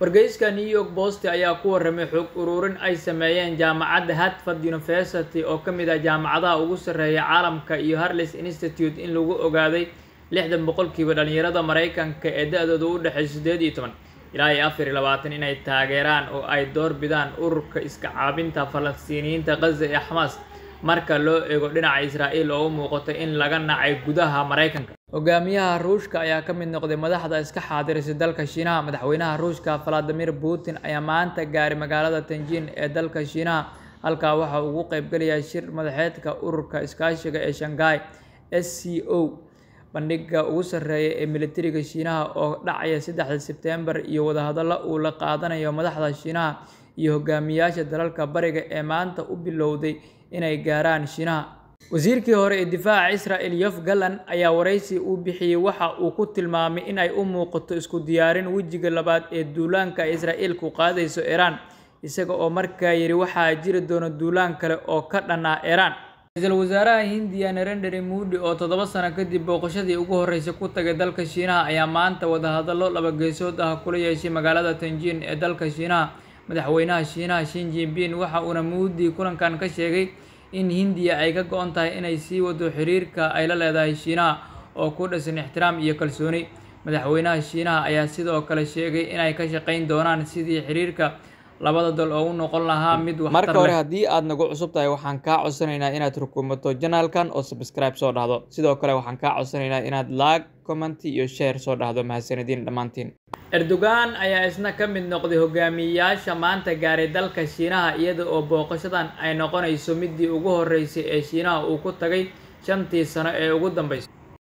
wargeyska New York Post ayaa ku warramay xog ururin ay sameeyeen jaamacadda Harvard University oo ka mid ah jaamacadaha ugu sarreeya caalamka iyo Harris Institute in lagu ogaaday 60% dhalinyarada Mareykanka ee da'doodu u dhaxayso 18 ilaa 24 inay taageeraan oo ay door bidaan ururka iska caabinta Falastiiniyiinta Gaza ee Hamas marka loo eego dhinaca Israa'iil oo u muuqato in laga nacay gudaha Mareykanka. Hogaamiyaha Ruushka ayaa ka mid noqday madaxda iska xaadiraysa dalka Shiinaha. Madaxweynaha Ruushka Vladimir Putin ayaa maanta gaaray magaalada Tianjin ee dalka Shiinaha halka waxa uu uga qaybgalayaa shir madaxeedka ururka iskaashiga ee Shanghai SCO. bandhigga ugu sarreeya ee militariga Shiinaha oo dhacaya 3 Sebtembar iyo wadahadalo uu la qaadanayo madaxda Shiinaha iyo hogaamiyaasha dalalka bariga ee maanta u bilowday inay gaaraan Shiinaha. Wasiirkii hore ee difaaca Israa'iil Yoav Gallant ayaa wareysi uu bixiyay waxa uu ku tilmaamay in ay u muuqato isku diyaarin wejiga labaad ee duulaanka Israa'iil ku qaadayso Iran, isaga oo markaa yiri waxaa jiri doona duulaan kale oo ka dhan ah Iran. Ra'iisul Wasaaraha Hindiya Narendra Modi oo 7 sano kadib booqashadii ugu horeysay ku tagay dalka Shiinaha ayaa maanta wadahadalo laba geesood ah kula yeeshay magaalada Tianjin ee dalka Shiinaha. Madaxweynaha Shiinaha Xi Jinping waxa uu Modi kulankan ka sheegay in Hindiya ay ka go'an tahay inay sii wado xiriirka ay la leedahay Shiinaha oo ku dhisan ixtiraam iyo kalsooni. Madaxweynaha Shiinaha ayaa sidoo kale sheegay in ay ka shaqeyn doonaan sidii xiriirka labada dal oo u noqon lahaa mid waxtar leh. Marka hore haddii aad nagu cusub tahay waxaan kaa codsanaynaa inaad rukumato channelkan oo subscribe soo dhahdo. Sidoo kale waxaan kaa codsanaynaa inaad like, comment iyo share soo dhahdo. Mahadsanidin dhammaantiin. Erdogan ayaa isna ka mid noqday hogaamiyayaasha maanta gaaray dalka Shiinaha iyada oo booqashadan ay noqonayso midii ugu horeysay ee Shiinaha uu ku tagay 5 sano ee ugu dambeysay.